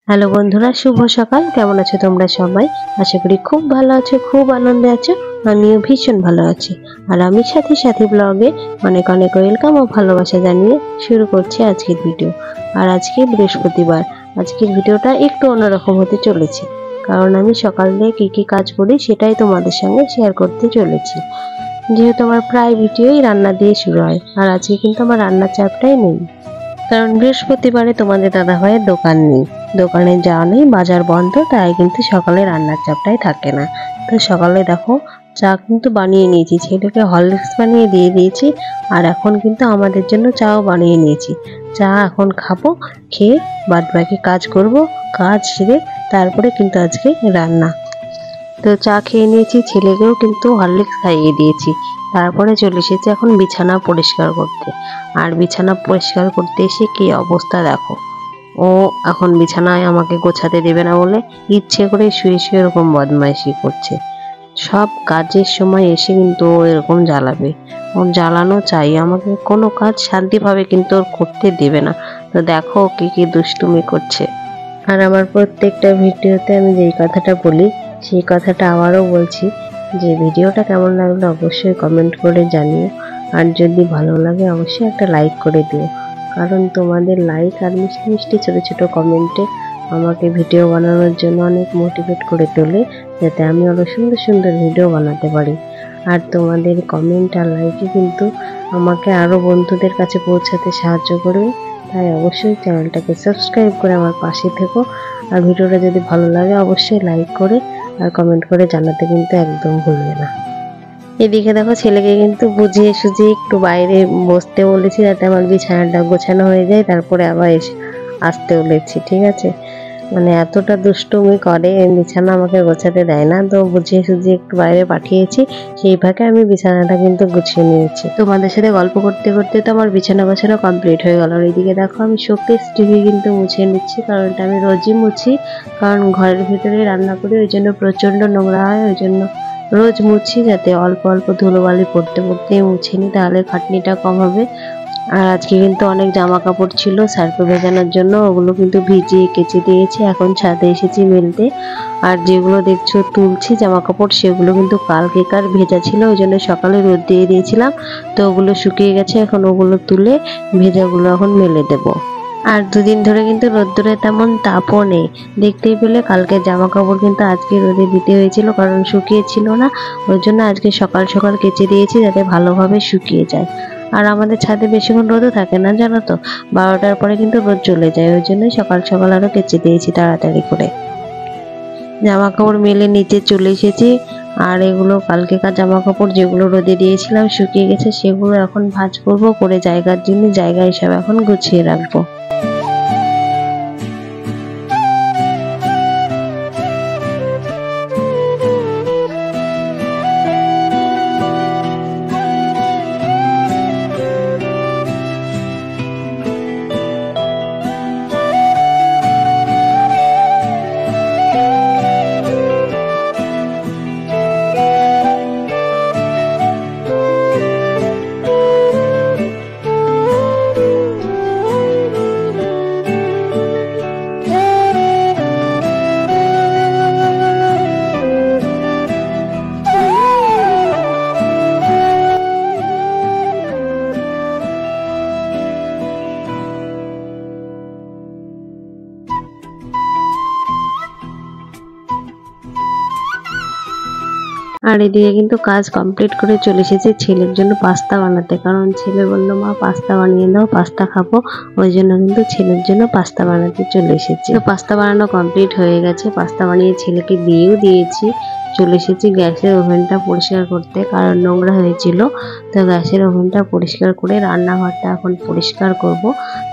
Hello বন্ধুরা, শুভ সকাল। কেমন আছো তোমরা সবাই? আশা করি খুব ভালো আছো, খুব আনন্দে আছো। আমিও ভীষণ ভালো আছি। আর আমি সাথে সাথে ব্লগে অনেক অনেক ওয়েলকাম ও ভালোবাসা জানিয়ে শুরু করছি আজকের ভিডিও। আর আজকে বৃহস্পতিবার। আজকের ভিডিওটা একটু অন্যরকম হতে চলেছে, কারণ আমি সকালে কি কাজ করি সেটাই তোমাদের সঙ্গে শেয়ার করতে চলেছি। যেহেতু আমার প্রায় ভিডিওই রান্না দিয়ে শুরু হয়, আর আজকে কিন্তু আমার রান্নার চাপটাই নেই, কারণ বৃহস্পতিবারে তোমাদের দাদা ভাইয়ের দোকান নেই, দোকানে যাওয়া নেই, বাজার বন্ধ, তাই কিন্তু সকালে রান্নার চাপটাই থাকে না। তো সকালে দেখো চা কিন্তু বানিয়ে নিয়েছি, ছেলেকে হরলিক্স বানিয়ে দিয়ে দিয়েছি, আর এখন কিন্তু আমাদের জন্য চাও বানিয়ে নিয়েছি। চা এখন খাবো, খেয়ে বাদ বাকি কাজ করব, কাজ সেরে তারপরে কিন্তু আজকে রান্না। তো চা খেয়ে নিয়েছি, ছেলেকেও কিন্তু হরলিক্স খাইয়ে দিয়েছি, তারপরে চলে এসেছি এখন বিছানা পরিষ্কার করতে। আর বিছানা পরিষ্কার করতে এসে কি অবস্থা দেখো, ও এখন বিছানায় আমাকে গোছাতে দেবে না বলে ইচ্ছে করে শুয়ে শুয়ে এরকম বদমাইশি করছে। সব কাজের সময় এসে কিন্তু ও এরকম জ্বালাবে, ওর জ্বালানো চাই, আমাকে কোনো কাজ শান্তিভাবে কিন্তু ওর করতে দেবে না। তো দেখো কি দুষ্টুমি করছে। আর আমার প্রত্যেকটা ভিডিওতে আমি যেই কথাটা বলি সেই কথাটা আবারও বলছি, যে ভিডিওটা কেমন লাগলো অবশ্যই কমেন্ট করে জানিও, আর যদি ভালো লাগে অবশ্যই একটা লাইক করে দিও, কারণ তোমাদের লাইক আর মিষ্টি মিষ্টি ছোটো ছোটো কমেন্টে আমাকে ভিডিও বানানোর জন্য অনেক মোটিভেট করে তোলে, যাতে আমি আরও সুন্দর সুন্দর ভিডিও বানাতে পারি। আর তোমাদের কমেন্ট আর লাইকে কিন্তু আমাকে আরও বন্ধুদের কাছে পৌঁছাতে সাহায্য করবে। তাই অবশ্যই চ্যানেলটাকে সাবস্ক্রাইব করে আমার পাশে থেকো। আর ভিডিওটা যদি ভালো লাগে অবশ্যই লাইক করে আর কমেন্ট করে জানাতে কিন্তু একদম ভুলবে না। এদিকে দেখো ছেলেকে কিন্তু বুঝিয়ে সুঝিয়ে একটু বাইরে বসতে বলেছি, যাতে আমার বিছানাটা গোছানো হয়ে যায়, তারপরে আবার এসে আসতে বলেছি, ঠিক আছে? মানে এতটা দুষ্টুমি করে, বিছানা আমাকে গোছাতে দেয় না, তো বুঝিয়ে সুঝিয়ে একটু বাইরে পাঠিয়েছি, সেই ফাঁকে আমি বিছানাটা কিন্তু গুছিয়ে নিয়েছি। তোমাদের সাথে গল্প করতে করতে তো আমার বিছানা গোছানো কমপ্লিট হয়ে গেল। আর এইদিকে দেখো আমি শোকেস টিভি কিন্তু মুছে নিচ্ছি, কারণ এটা আমি রোজই মুছি, কারণ ঘরের ভিতরে রান্না করি, ওই জন্য প্রচণ্ড নোংরা হয়, ওই জন্য রোজ মুছি, যাতে অল্প অল্প ধুলোবালি পড়তে পড়তে মুছে নিই, তাহলে খাটনিটা কম হবে। আর আজকে কিন্তু অনেক জামা কাপড় ছিল সার্ফে ভেজানোর জন্য, ওগুলো কিন্তু ভিজিয়ে কেচে দিয়েছি, এখন ছাদে এসেছি মেলতে। আর যেগুলো দেখছো তুলছি জামা কাপড়, সেগুলো কিন্তু কালকেকার ভেজা ছিল, ওই জন্য সকালে রোদ দিয়ে দিয়েছিলাম, তো ওগুলো শুকিয়ে গেছে, এখন ওগুলো তুলে ভেজাগুলো এখন মেলে দেবো। আর দুদিন ধরে কিন্তু রোদ্দুরে তেমন তাপও নেই, দেখতেই পেলে কালকে জামা কাপড় কিন্তু আজকে রোদে দিতে হয়েছিল, কারণ শুকিয়ে ছিল না, ওই জন্য আজকে সকাল সকাল কেচে দিয়েছি, যাতে ভালোভাবে শুকিয়ে যায়। আর আমাদের ছাদে বেশিক্ষণ রোদও থাকে না জানো তো, 12টার পরে কিন্তু রোদ চলে যায়, ওই জন্যই সকাল সকাল আরও কেচে দিয়েছি তাড়াতাড়ি করে। জামা কাপড় মেলে নিচে চলে এসেছি। আর এগুলো কালকেকার জামা কাপড় যেগুলো রোদে দিয়েছিলাম শুকিয়ে গেছে, সেগুলো এখন ভাঁজ করব, করে জায়গার জন্য জায়গা হিসাবে এখন গুছিয়ে রাখবো। আর এদিকে কিন্তু কাজ কমপ্লিট করে চলে এসেছি ছেলের জন্য পাস্তা বানাতে, কারণ ছেলে বললো মা পাস্তা বানিয়ে দাও, পাস্তা খাবো, ওই জন্য কিন্তু ছেলের জন্য পাস্তা বানাতে চলে এসেছি। তো পাস্তা বানানো কমপ্লিট হয়ে গেছে, পাস্তা বানিয়ে ছেলেকে দিয়েও দিয়েছি। চলে এসেছি গ্যাসের ওভেনটা পরিষ্কার করতে, কারণ নোংরা হয়েছিল, তো গ্যাসের ওভেনটা পরিষ্কার করে রান্নাঘরটা এখন পরিষ্কার করব।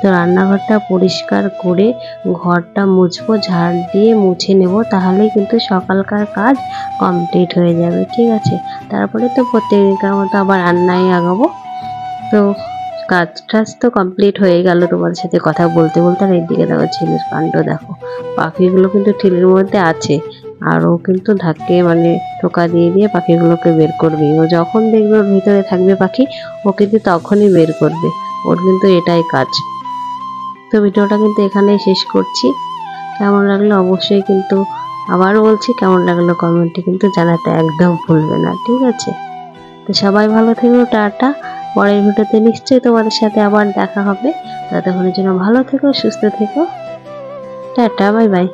তো রান্নাঘরটা পরিষ্কার করে ঘরটা মুছবো, ঝাড় দিয়ে মুছে নেব, তাহলেই কিন্তু সকালকার কাজ কমপ্লিট হয়ে যাবে, ঠিক আছে? তারপরে তো প্রত্যেকদিনকার মতো আবার রান্নায় আগাবো। তো কাজ টাজ তো কমপ্লিট হয়ে গেল তোমাদের সাথে কথা বলতে বলতে। আর এদিকে দেখো ছেলের কাণ্ড দেখো, পাখিগুলো কিন্তু ঠিলের মধ্যে আছে, আর ও কিন্তু ধাক্কে মানে টোকা দিয়ে দিয়ে পাখিগুলোকে বের করবে। ও যখন দেখবে ওর ভিতরে থাকবে পাখি, ও কিন্তু তখনই বের করবে, ওর কিন্তু এটাই কাজ। তো ভিডিওটা কিন্তু এখানেই শেষ করছি। কেমন লাগলো অবশ্যই কিন্তু আবার বলছি, কেমন লাগলো কমেন্টে কিন্তু জানাতে একদম ভুলবে না, ঠিক আছে? তো সবাই ভালো থেকো, টাটা। পরের ভিডিওতে নিশ্চয়ই তোমাদের সাথে আবার দেখা হবে। ততক্ষণের জন্য ভালো থেকো, সুস্থ থেকো, টাটা, বাই বাই।